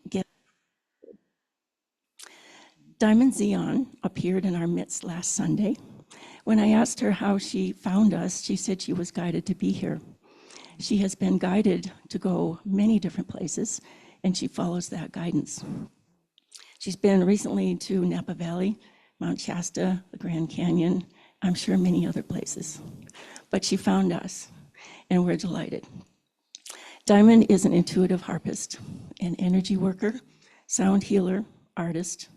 get. Diamond Zion appeared in our midst last Sunday. When I asked her how she found us, she said she was guided to be here. She has been guided to go many different places, and she follows that guidance. She's been recently to Napa Valley, Mount Shasta, the Grand Canyon, I'm sure many other places. But she found us, and we're delighted. Diamond is an intuitive harpist, an energy worker, sound healer, artist,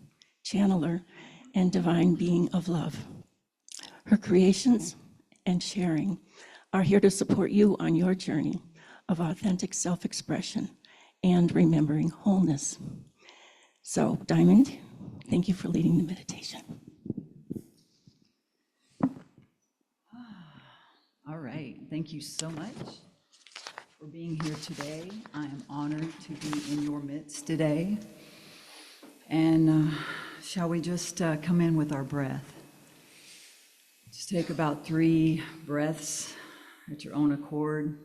channeler, and divine being of love. Her creations and sharing are here to support you on your journey of authentic self-expression and remembering wholeness. So, Diamond, thank you for leading the meditation. All right, thank you so much for being here today. I am honored to be in your midst today. And shall we just come in with our breath? Just take about 3 breaths at your own accord.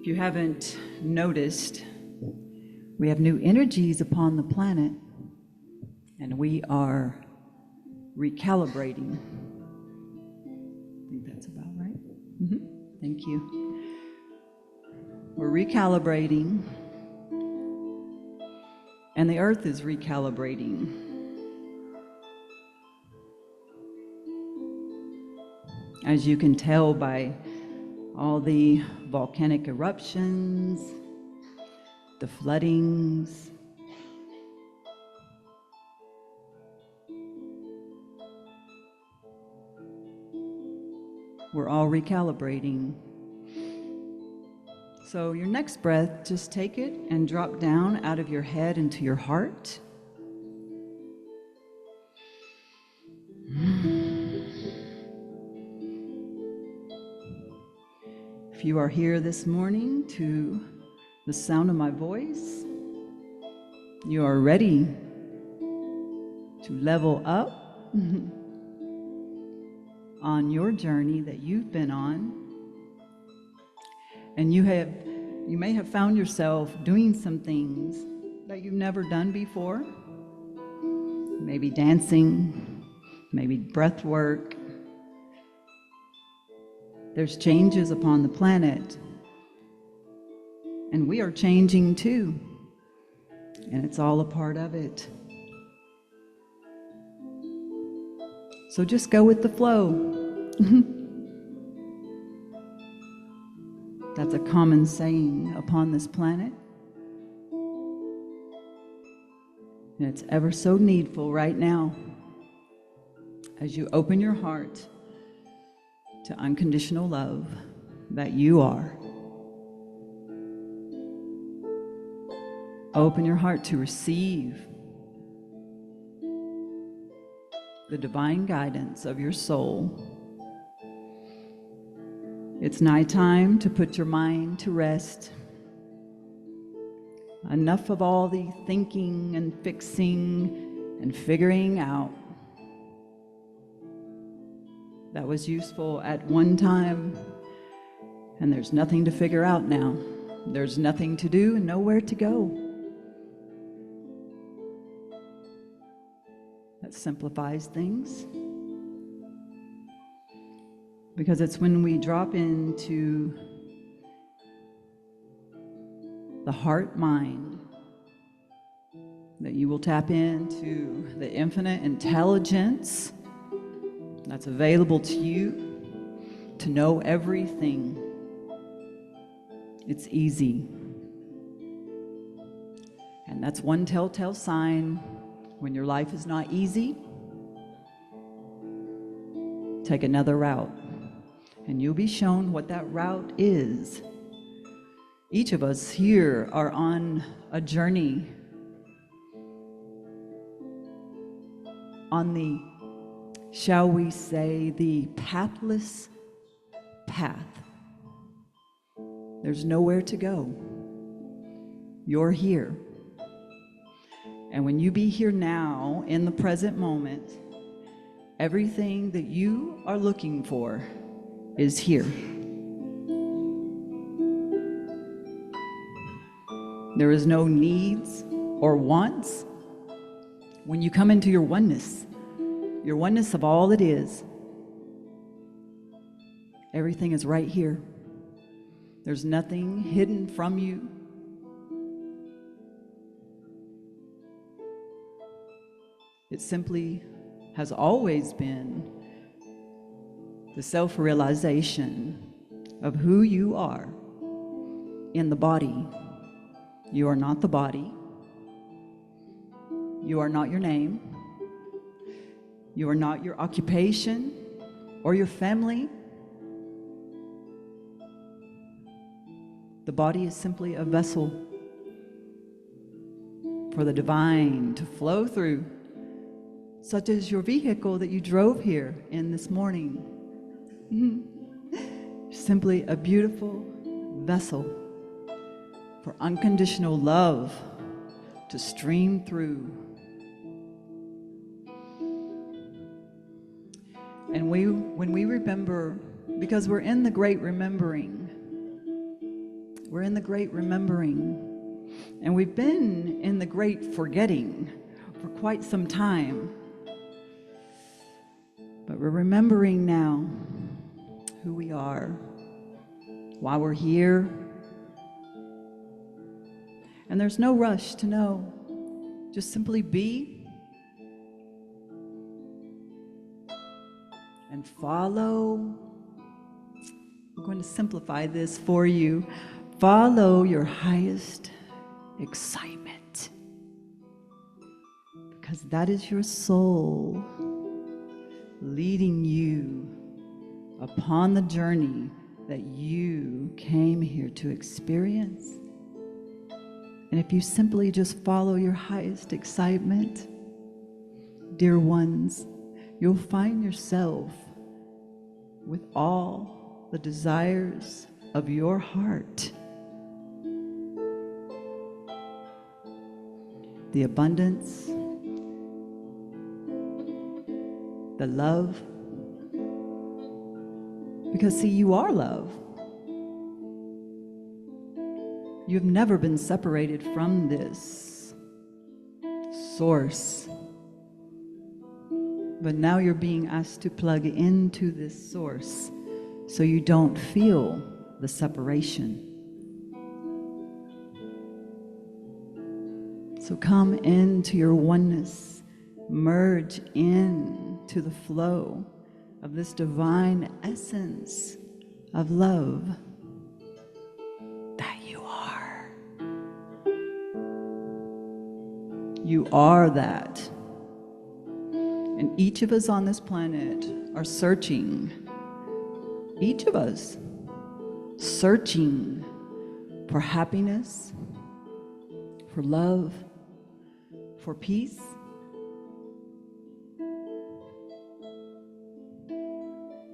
If you haven't noticed, we have new energies upon the planet, and we are recalibrating. I think that's about right. Thank you. We're recalibrating, and the earth is recalibrating. As you can tell by all the volcanic eruptions, the floodings, we're all recalibrating. So your next breath, just take it and drop down out of your head into your heart. If you are here this morning to the sound of my voice, you are ready to level up on your journey that you've been on. And you may have found yourself doing some things that you've never done before. Maybe dancing, maybe breath work. There's changes upon the planet, and we are changing too, and it's all a part of it. So just go with the flow. That's a common saying upon this planet, and it's ever so needful right now as you open your heart to unconditional love that you are. Open your heart to receive the divine guidance of your soul. It's nighttime to put your mind to rest. Enough of all the thinking and fixing and figuring out. That was useful at one time, and there's nothing to figure out now. There's nothing to do and nowhere to go. That simplifies things. Because it's when we drop into the heart mind that you will tap into the infinite intelligence that's available to you to know everything. It's easy. And that's one telltale sign when your life is not easy. Take another route, and you'll be shown what that route is. Each of us here are on a journey, on the, shall we say, the pathless path. There's nowhere to go. You're here. And when you be here now, in the present moment, everything that you are looking for is here. There is no needs or wants. When you come into your oneness of all that is, everything is right here. There's nothing hidden from you. It simply has always been the self-realization of who you are in the body. You are not the body. You are not your name. You are not your occupation or your family. The body is simply a vessel for the divine to flow through, such as your vehicle that you drove here in this morning. Simply a beautiful vessel for unconditional love to stream through. And when we remember, because we're in the great remembering, and we've been in the great forgetting for quite some time, but we're remembering now who we are, why we're here. And there's no rush to know. Just simply be and follow. I'm going to simplify this for you. Follow your highest excitement, because that is your soul leading you upon the journey that you came here to experience. And if you simply just follow your highest excitement, dear ones, you'll find yourself with all the desires of your heart. The abundance, the love, because see, you are love. You've never been separated from this source, but now you're being asked to plug into this source so you don't feel the separation. So come into your oneness, merge into the flow of this divine essence of love that you are. You are that. And each of us on this planet are searching, each of us searching for happiness, for love, for peace.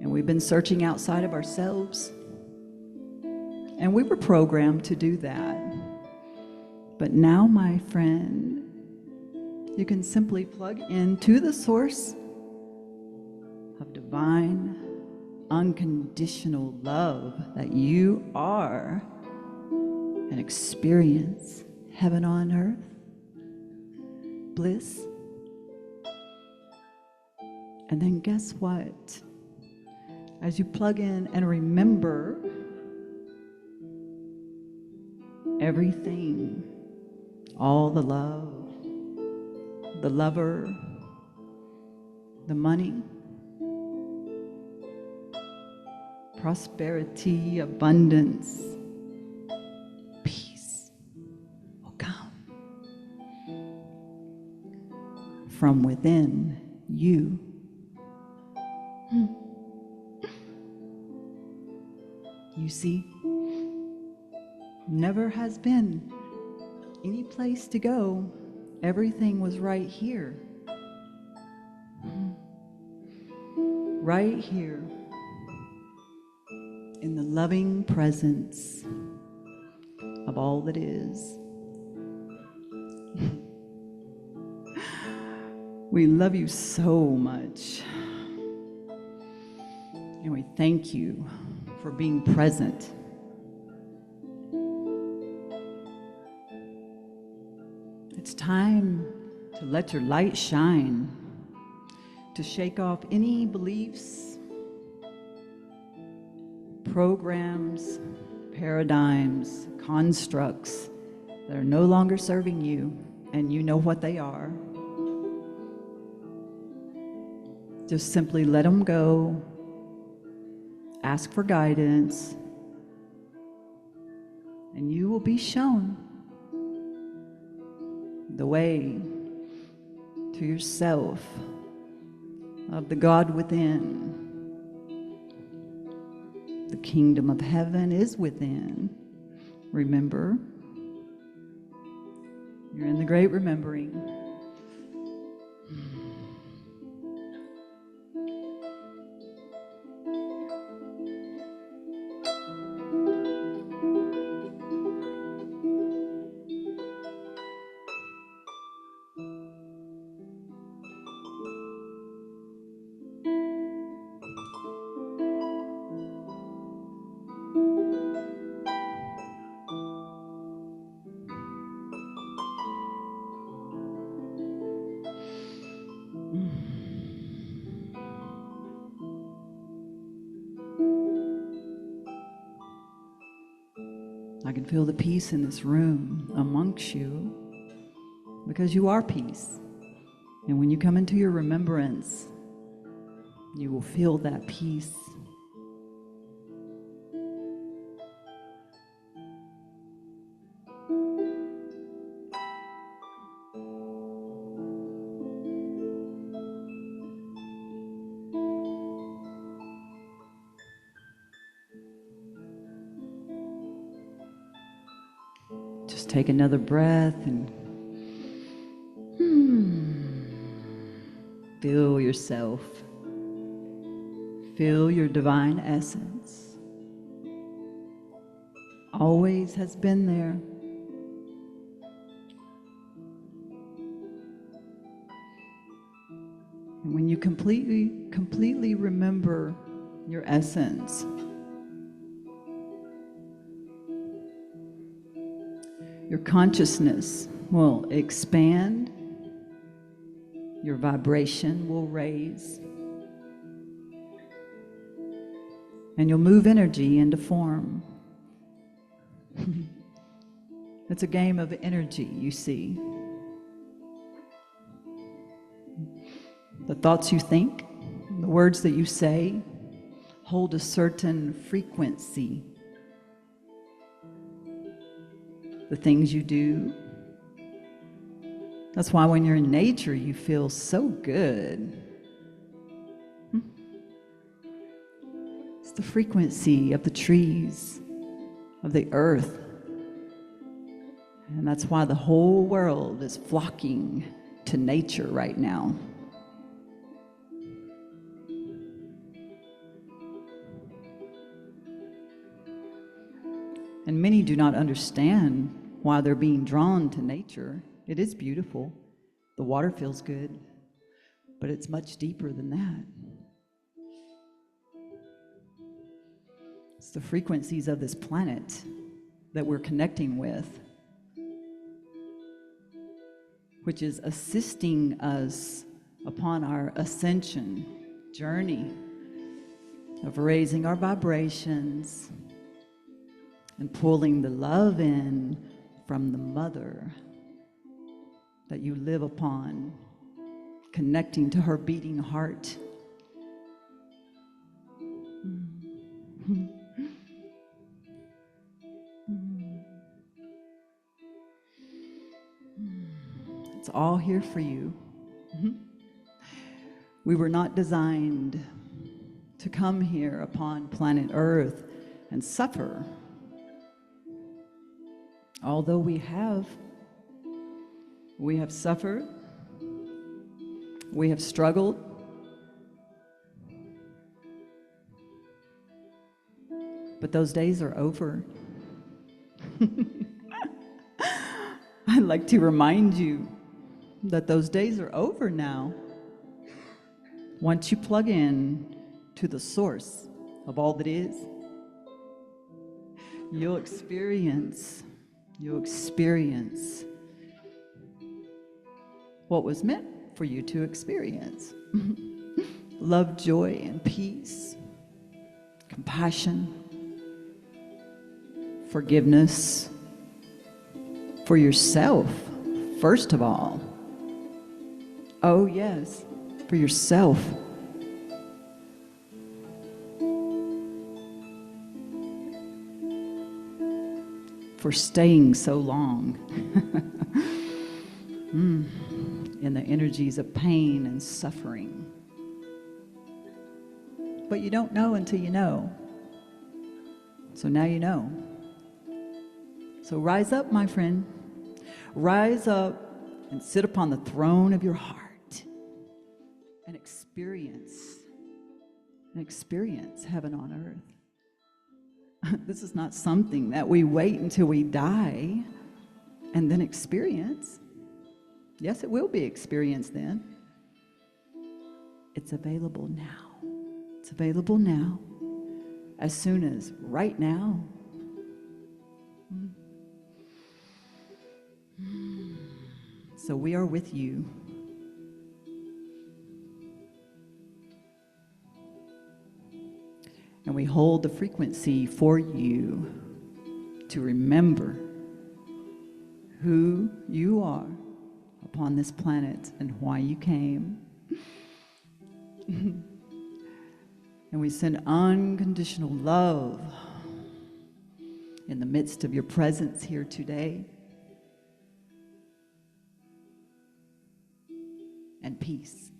And we've been searching outside of ourselves. And we were programmed to do that. But now, my friend, you can simply plug into the source of divine, unconditional love that you are, and experience heaven on earth, bliss. And then guess what? As you plug in and remember everything, all the love, the lover, the money, prosperity, abundance, peace will come from within you. You see, never has been any place to go. Everything was right here. Right here. In the loving presence of all that is. We love you so much. And we thank you for being present. It's time to let your light shine, to shake off any beliefs, programs, paradigms, constructs that are no longer serving you, and you know what they are. Just simply let them go, ask for guidance, and you will be shown the way to yourself of the God within. The kingdom of heaven is within. Remember, you're in the great remembering. I can feel the peace in this room amongst you because you are peace. And when you come into your remembrance, you will feel that peace. Just take another breath and feel yourself. Feel your divine essence. Always has been there. And when you completely remember your essence, your consciousness will expand, your vibration will raise, and you'll move energy into form. It's a game of energy, you see. The thoughts you think, the words that you say, hold a certain frequency. The things you do. That's why when you're in nature, you feel so good. It's the frequency of the trees, of the earth. And that's why the whole world is flocking to nature right now. And many do not understand why they're being drawn to nature. It is beautiful. The water feels good, but it's much deeper than that. It's the frequencies of this planet that we're connecting with, which is assisting us upon our ascension journey of raising our vibrations and pulling the love in from the mother that you live upon, connecting to her beating heart. It's all here for you. We were not designed to come here upon planet Earth and suffer. Although we have suffered, we have struggled, but those days are over. I'd like to remind you that those days are over now. Once you plug in to the source of all that is, you'll experience what was meant for you to experience. Love, joy, and peace, compassion, forgiveness for yourself, first of all. Oh, yes, for yourself. For staying so long in the energies of pain and suffering. But you don't know until you know. So now you know. So rise up, my friend. Rise up and sit upon the throne of your heart and experience heaven on earth. This is not something that we wait until we die and then experience. Yes, it will be experienced then. It's available now. It's available now, as soon as right now. So we are with you. And we hold the frequency for you to remember who you are upon this planet and why you came. And we send unconditional love in the midst of your presence here today. And peace.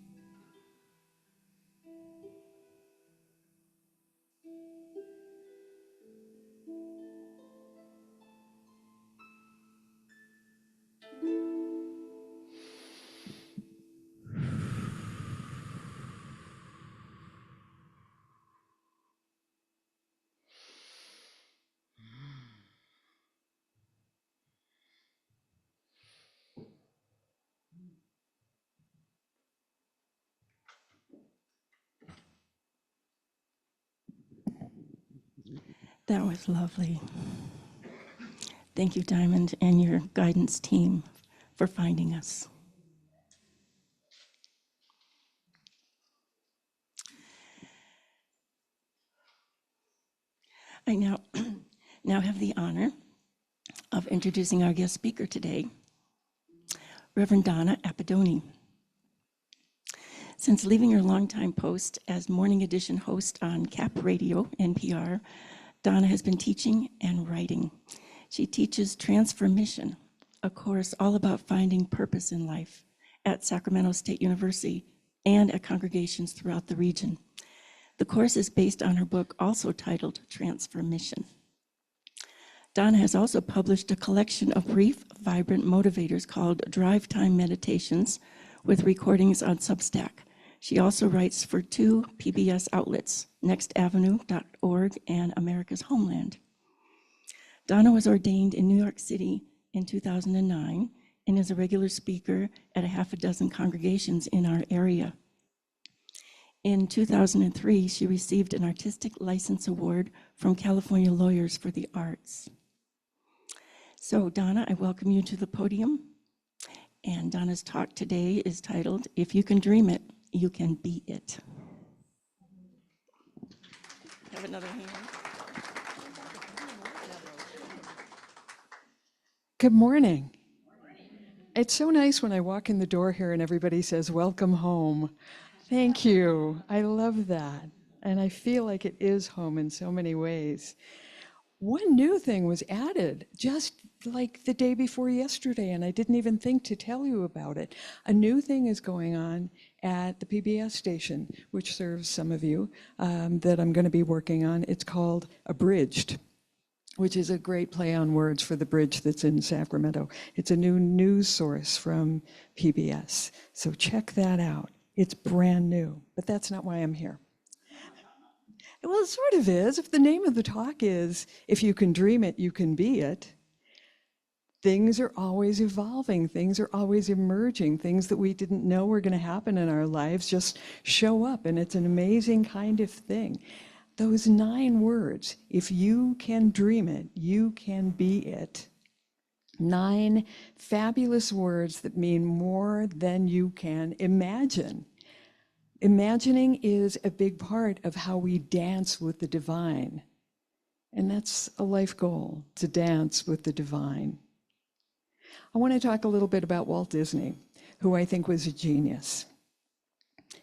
That was lovely. Thank you, Diamond, and your guidance team for finding us. I now have the honor of introducing our guest speaker today, Reverend Donna Apidone. Since leaving her longtime post as Morning Edition host on CAP Radio, NPR, Donna has been teaching and writing. She teaches Transformation, a course all about finding purpose in life at Sacramento State University and at congregations throughout the region. The course is based on her book, also titled Transformation. Donna has also published a collection of brief, vibrant motivators called Drive Time Meditations with recordings on Substack. She also writes for 2 PBS outlets, nextavenue.org and America's Homeland. Donna was ordained in New York City in 2009 and is a regular speaker at a half a dozen congregations in our area. In 2003, she received an Artistic License Award from California Lawyers for the Arts. So, Donna, I welcome you to the podium. And Donna's talk today is titled, If You Can Dream It, You Can Be It. Have another hand. Good morning. It's so nice when I walk in the door here and everybody says, welcome home. Thank you. I love that. And I feel like it is home in so many ways. One new thing was added just like the day before yesterday, and I didn't even think to tell you about it. A new thing is going on at the PBS station, which serves some of you, that I'm going to be working on. It's called Abridged, which is a great play on words for the bridge that's in Sacramento. It's a new news source from PBS, so check that out. It's brand new, but that's not why I'm here. Well, it sort of is. If the name of the talk is, if you can dream it, you can be it, things are always evolving, things are always emerging, things that we didn't know were going to happen in our lives just show up, and it's an amazing kind of thing. Those 9 words, if you can dream it, you can be it. 9 fabulous words that mean more than you can imagine. Imagining is a big part of how we dance with the divine. And that's a life goal, to dance with the divine. I want to talk a little bit about Walt Disney, who I think was a genius.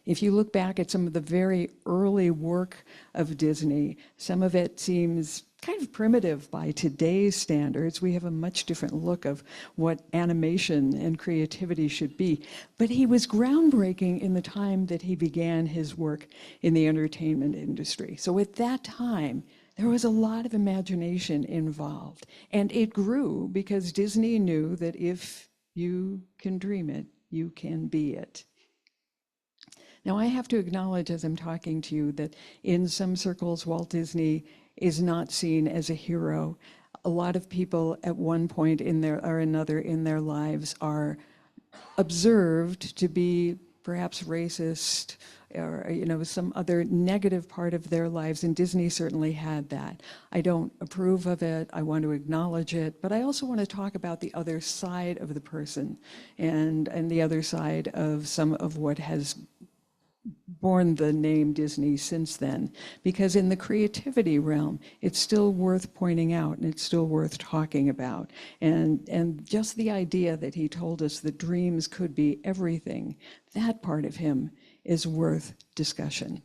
If you look back at some of the very early work of Disney, some of it seems kind of primitive by today's standards. We have a much different look of what animation and creativity should be. But he was groundbreaking in the time that he began his work in the entertainment industry. So at that time, there was a lot of imagination involved. And it grew because Disney knew that if you can dream it, you can be it. Now, I have to acknowledge as I'm talking to you that in some circles, Walt Disney is not seen as a hero. A lot of people at one point in their or another in their lives are observed to be perhaps racist or some other negative part of their lives, and Disney certainly had that. I don't approve of it, I want to acknowledge it, but I also want to talk about the other side of the person and the other side of some of what has borne the name Disney since then, because in the creativity realm, it's still worth pointing out and it's still worth talking about. And just the idea that he told us that dreams could be everything, that part of him is worth discussion.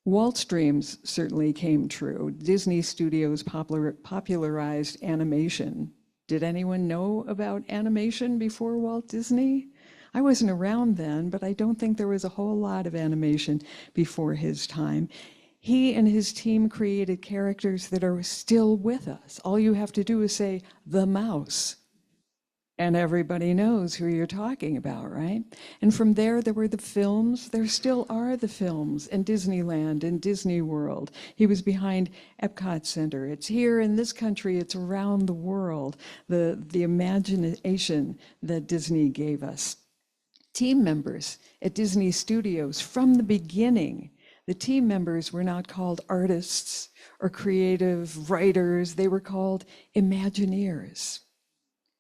Walt's dreams certainly came true. Disney Studios popularized animation. Did anyone know about animation before Walt Disney? I wasn't around then, but I don't think there was a whole lot of animation before his time. He and his team created characters that are still with us. All you have to do is say, the mouse, and everybody knows who you're talking about, right? And from there were the films. There still are the films, and Disneyland and Disney World. He was behind Epcot Center. It's here in this country, it's around the world, the imagination that Disney gave us. Team members at Disney Studios from the beginning, the team members were not called artists or creative writers. They were called Imagineers.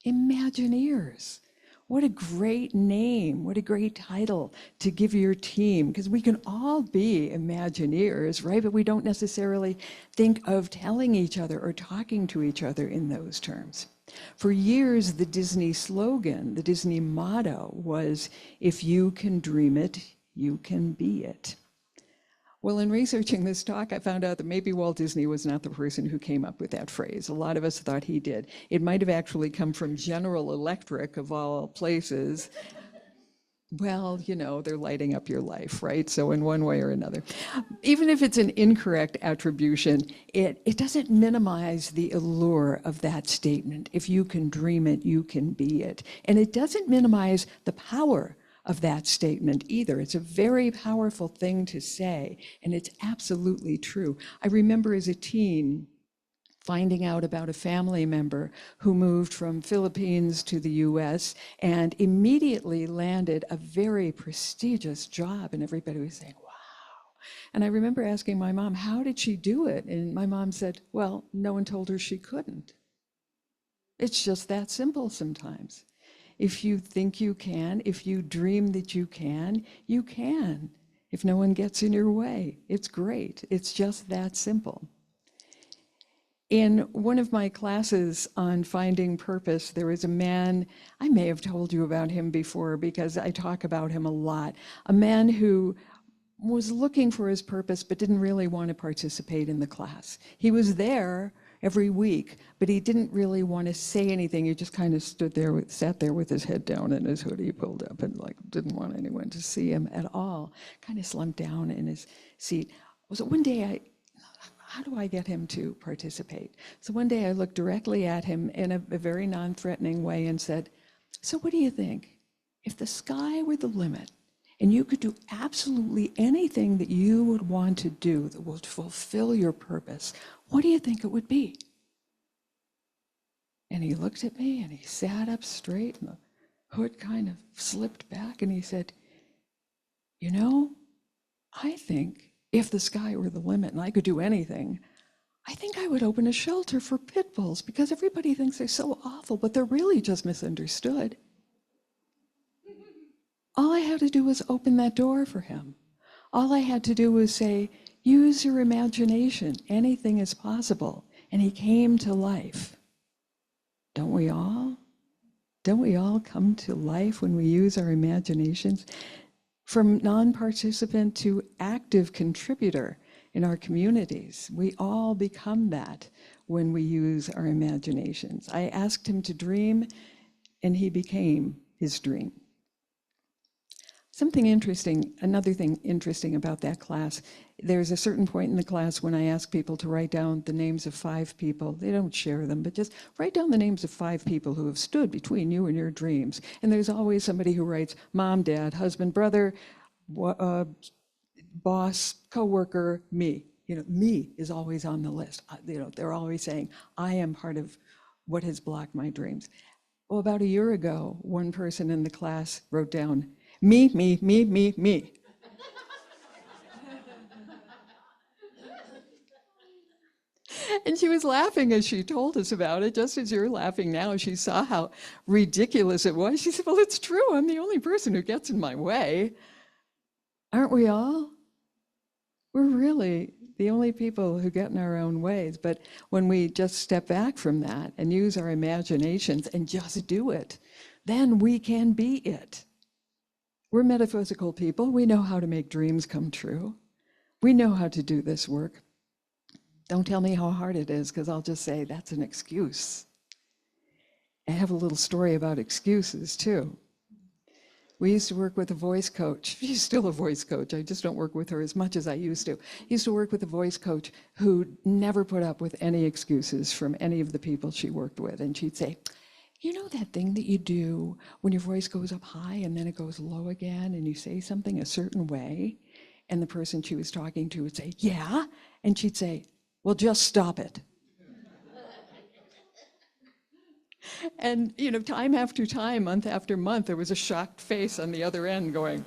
Imagineers. What a great name, what a great title to give your team, because we can all be Imagineers, right? But we don't necessarily think of telling each other or talking to each other in those terms. For years, the Disney slogan, the Disney motto was, if you can dream it, you can be it. Well, in researching this talk, I found out that maybe Walt Disney was not the person who came up with that phrase. A lot of us thought he did. It might have actually come from General Electric, of all places. Well, they're lighting up your life, right? So in one way or another. Even if it's an incorrect attribution, it doesn't minimize the allure of that statement. If you can dream it, you can be it. And it doesn't minimize the power of that statement either. It's a very powerful thing to say, and it's absolutely true. I remember as a teen finding out about a family member who moved from Philippines to the US and immediately landed a very prestigious job, and everybody was saying, wow. And I remember asking my mom, how did she do it? And my mom said, well, no one told her she couldn't. It's just that simple sometimes. If you think you can, if you dream that you can, you can. If no one gets in your way, it's great. It's just that simple. In one of my classes on finding purpose, there was a man, I may have told you about him before because I talk about him a lot, a man who was looking for his purpose but didn't really want to participate in the class. He was there every week, but he didn't really want to say anything. He just kind of sat there with his head down and his hoodie pulled up and didn't want anyone to see him at all, kind of slumped down in his seat. So one day how do I get him to participate? So one day I looked directly at him in a very non-threatening way and said, so what do you think? If the sky were the limit and you could do absolutely anything that you would want to do that will fulfill your purpose, what do you think it would be? And he looked at me and he sat up straight and the hood kind of slipped back and he said, I think if the sky were the limit and I could do anything, I think I would open a shelter for pit bulls because everybody thinks they're so awful, but they're really just misunderstood. All I had to do was open that door for him. All I had to do was say, use your imagination. Anything is possible. And he came to life. Don't we all? Don't we all come to life when we use our imaginations? From non-participant to active contributor in our communities, we all become that when we use our imaginations. I asked him to dream, and he became his dream. Something interesting, another thing interesting about that class, there's a certain point in the class when I ask people to write down the names of 5 people. They don't share them, but just write down the names of 5 people who have stood between you and your dreams. And there's always somebody who writes mom, dad, husband, brother, boss, coworker, me. Me is always on the list. They're always saying, I am part of what has blocked my dreams. Well, about a year ago, one person in the class wrote down, me, me, me, me, me. And she was laughing as she told us about it, just as you're laughing now. She saw how ridiculous it was. She said, well, it's true. I'm the only person who gets in my way. Aren't we all? We're really the only people who get in our own ways. But when we just step back from that and use our imaginations and just do it, then we can be it. We're metaphysical people. We know how to make dreams come true. We know how to do this work. Don't tell me how hard it is, because I'll just say that's an excuse. I have a little story about excuses, too. We used to work with a voice coach. She's still a voice coach. I just don't work with her as much as I used to. Used to work with a voice coach who never put up with any excuses from any of the people she worked with. And she'd say, you know that thing that you do when your voice goes up high and then it goes low again and you say something a certain way? And the person she was talking to would say, yeah. And she'd say, well, just stop it. And, time after time, month after month, there was a shocked face on the other end going,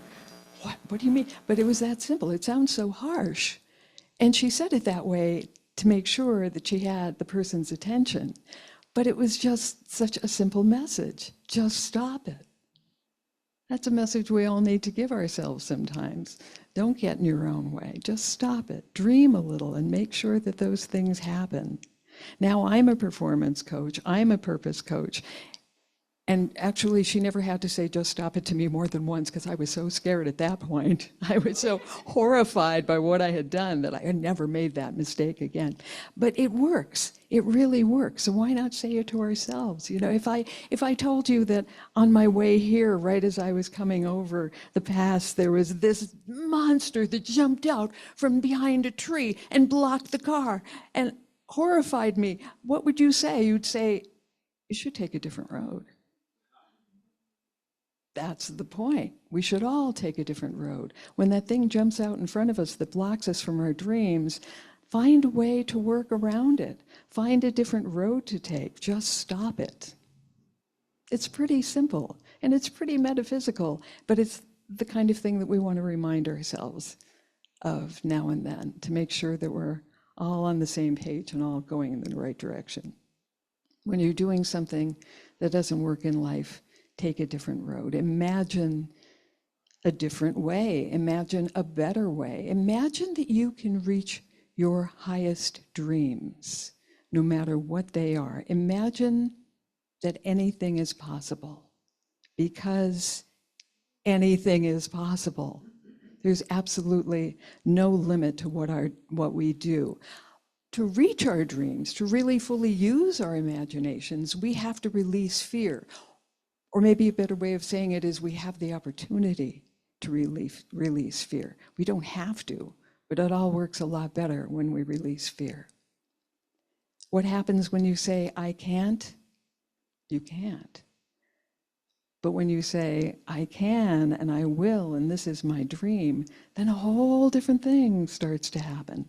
what do you mean? But it was that simple. It sounds so harsh. And she said it that way to make sure that she had the person's attention. But it was just such a simple message. Just stop it. That's a message we all need to give ourselves sometimes. Don't get in your own way. Just stop it. Dream a little and make sure that those things happen. Now, I'm a performance coach. I'm a purpose coach. And actually, she never had to say, just stop it to me more than once, because I was so scared at that point. I was so horrified by what I had done that I had never made that mistake again. But it works. It really works. So why not say it to ourselves? If I told you that on my way here, right as I was coming over the pass, there was this monster that jumped out from behind a tree and blocked the car and horrified me, what would you say? You'd say, you should take a different road. That's the point. We should all take a different road. When that thing jumps out in front of us that blocks us from our dreams, find a way to work around it. Find a different road to take. Just stop it. It's pretty simple, and it's pretty metaphysical, but it's the kind of thing that we want to remind ourselves of now and then to make sure that we're all on the same page and all going in the right direction. When you're doing something that doesn't work in life, take a different road. Imagine a different way. Imagine a better way. Imagine that you can reach your highest dreams, no matter what they are. Imagine that anything is possible, because anything is possible. There's absolutely no limit to what we do. To reach our dreams, to really fully use our imaginations, we have to release fear. Or maybe a better way of saying it is we have the opportunity to release fear. We don't have to, but it all works a lot better when we release fear. What happens when you say, I can't? You can't. But when you say, I can and I will, and this is my dream, then a whole different thing starts to happen.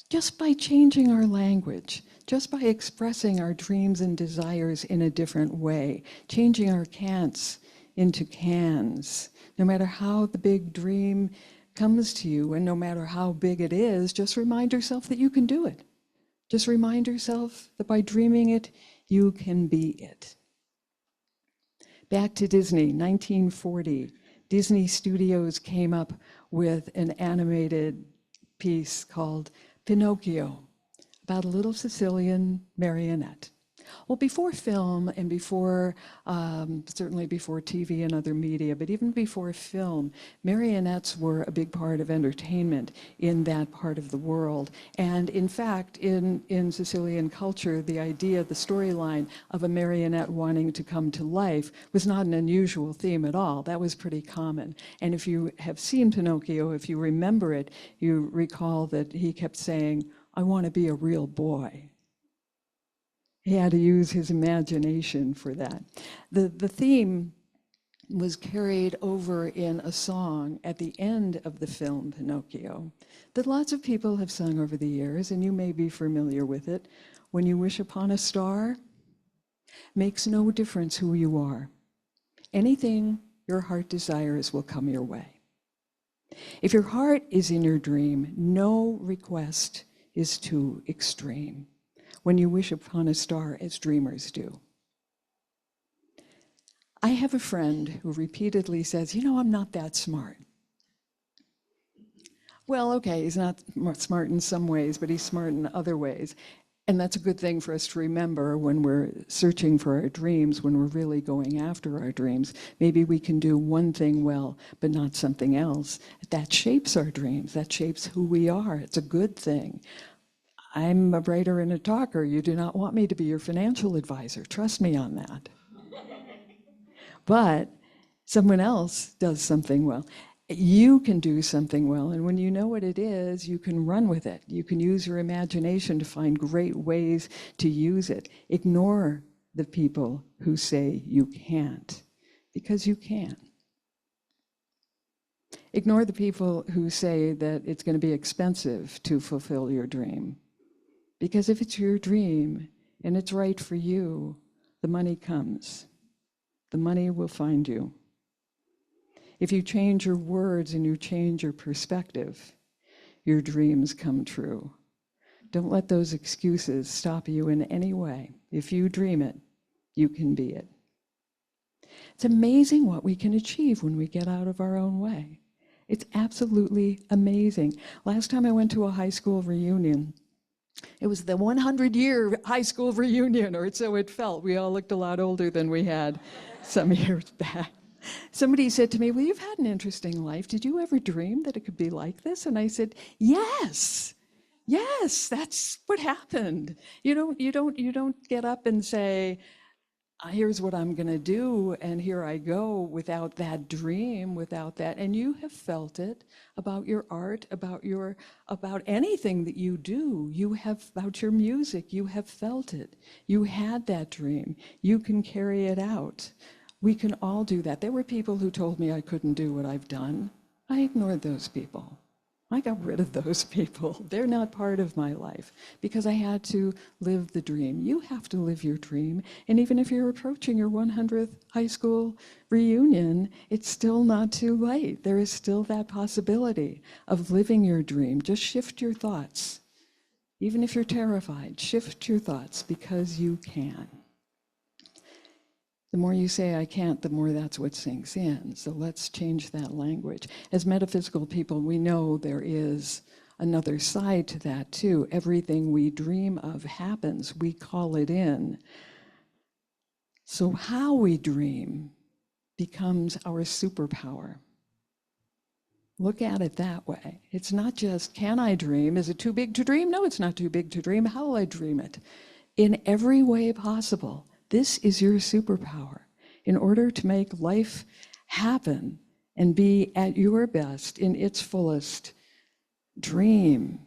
Just by changing our language, just by expressing our dreams and desires in a different way, changing our can'ts into cans. No matter how the big dream comes to you, and no matter how big it is, just remind yourself that you can do it. Just remind yourself that by dreaming it, you can be it. Back to Disney, 1940. Disney Studios came up with an animated piece called Pinocchio, about a little Sicilian marionette. Well, before film and before, certainly before TV and other media, but even before film, marionettes were a big part of entertainment in that part of the world. And in fact, in Sicilian culture, the idea, the storyline of a marionette wanting to come to life was not an unusual theme at all. That was pretty common. And if you have seen Pinocchio, if you remember it, you recall that he kept saying, "I want to be a real boy." He had to use his imagination for that. The theme was carried over in a song at the end of the film Pinocchio that lots of people have sung over the years, and you may be familiar with it. When you wish upon a star, makes no difference who you are. Anything your heart desires will come your way. If your heart is in your dream, no request is too extreme. When you wish upon a star, as dreamers do. I have a friend who repeatedly says, I'm not that smart. Well, okay, he's not smart in some ways, but he's smart in other ways. And that's a good thing for us to remember when we're searching for our dreams, when we're really going after our dreams. Maybe we can do one thing well, but not something else. That shapes our dreams. That shapes who we are. It's a good thing. I'm a writer and a talker. You do not want me to be your financial advisor. Trust me on that. But someone else does something well. You can do something well, and when you know what it is, you can run with it. You can use your imagination to find great ways to use it. Ignore the people who say you can't, because you can. Ignore the people who say that it's going to be expensive to fulfill your dream. Because if it's your dream and it's right for you, the money comes. The money will find you. If you change your words and you change your perspective, your dreams come true. Don't let those excuses stop you in any way. If you dream it, you can be it. It's amazing what we can achieve when we get out of our own way. It's absolutely amazing. Last time I went to a high school reunion, it was the 100-year high school reunion, or so it felt. We all looked a lot older than we had some years back. Somebody said to me, "Well, you've had an interesting life. Did you ever dream that it could be like this?" And I said, yes, that's what happened. You don't get up and say, here's what I'm going to do, and here I go, without that dream, without that. And you have felt it about your art, about anything that you do. You have, about your music, you have felt it. You had that dream. You can carry it out. We can all do that. There were people who told me I couldn't do what I've done. I ignored those people. I got rid of those people. They're not part of my life because I had to live the dream. You have to live your dream. And even if you're approaching your 100th high school reunion, it's still not too late. There is still that possibility of living your dream. Just shift your thoughts. Even if you're terrified, shift your thoughts because you can. The more you say I can't, the more that's what sinks in. So let's change that language. As metaphysical people, we know there is another side to that too. Everything we dream of happens. We call it in. So how we dream becomes our superpower. Look at it that way. It's not just, can I dream? Is it too big to dream? No, it's not too big to dream. How will I dream it? In every way possible. This is your superpower. In order to make life happen and be at your best, in its fullest, dream.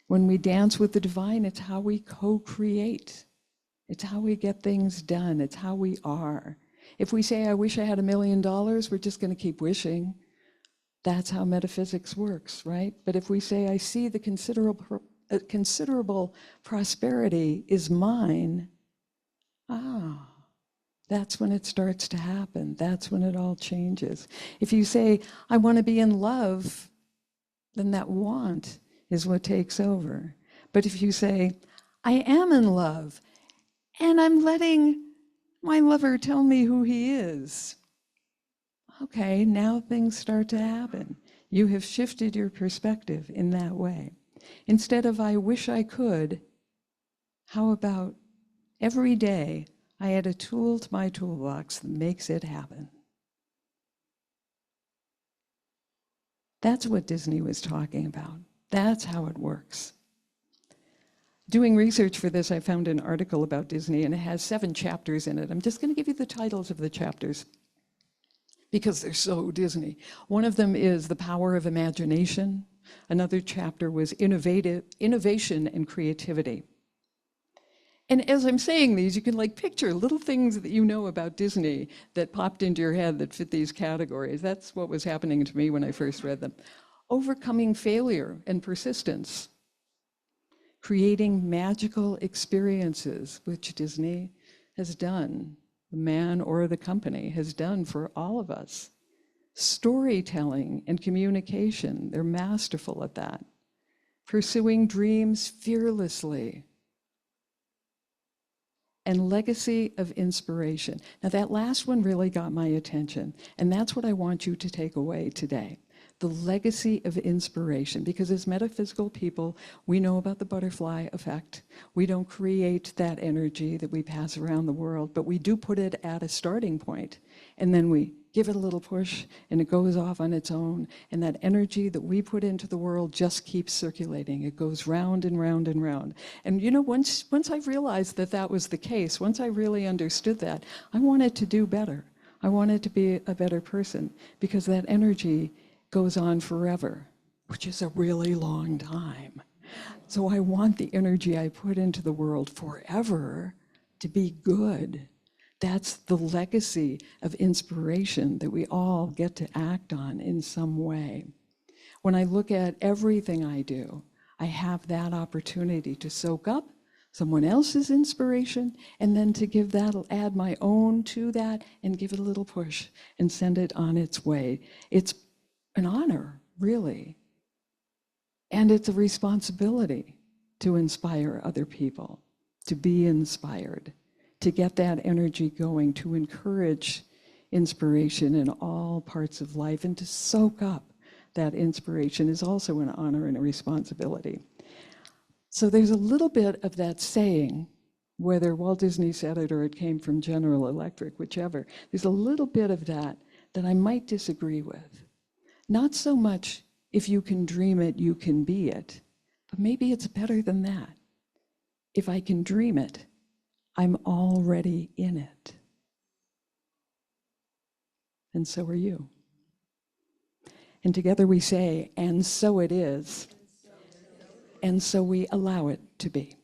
When we dance with the divine, it's how we co-create. It's how we get things done. It's how we are. If we say, I wish I had $1 million, we're just going to keep wishing. That's how metaphysics works, right? But if we say, I see the considerable prosperity is mine, that's when it starts to happen. That's when it all changes. If you say, I want to be in love, then that want is what takes over. But if you say, I am in love, and I'm letting my lover tell me who he is, okay, now things start to happen. You have shifted your perspective in that way. Instead of, I wish I could, how about every day I add a tool to my toolbox that makes it happen? That's what Disney was talking about. That's how it works. Doing research for this, I found an article about Disney, and it has 7 chapters in it. I'm just going to give you the titles of the chapters because they're so Disney. One of them is The Power of Imagination. Another chapter was Innovation and Creativity. And as I'm saying these, you can picture little things that you know about Disney that popped into your head that fit these categories. That's what was happening to me when I first read them. Overcoming failure and persistence. Creating magical experiences, which Disney has done, the man or the company has done for all of us. Storytelling and communication, they're masterful at that. Pursuing dreams fearlessly. And legacy of inspiration. Now that last one really got my attention, and that's what I want you to take away today. The legacy of inspiration, because as metaphysical people, we know about the butterfly effect. We don't create that energy that we pass around the world, but we do put it at a starting point, and then we give it a little push, and it goes off on its own, and that energy that we put into the world just keeps circulating. It goes round and round and round. And once I realized that that was the case, once I really understood that, I wanted to do better. I wanted to be a better person, because that energy goes on forever, which is a really long time. So I want the energy I put into the world forever to be good. That's the legacy of inspiration that we all get to act on in some way. When I look at everything I do, I have that opportunity to soak up someone else's inspiration and then to give that, add my own to that and give it a little push and send it on its way. It's an honor, really. And it's a responsibility to inspire other people, to be inspired, to get that energy going, to encourage inspiration in all parts of life, and to soak up that inspiration is also an honor and a responsibility. So there's a little bit of that saying, whether Walt Disney said it or it came from General Electric, whichever, there's a little bit of that that I might disagree with. Not so much, if you can dream it, you can be it, but maybe it's better than that. If I can dream it, I'm already in it. And so are you. And together we say, and so it is, and so we allow it to be.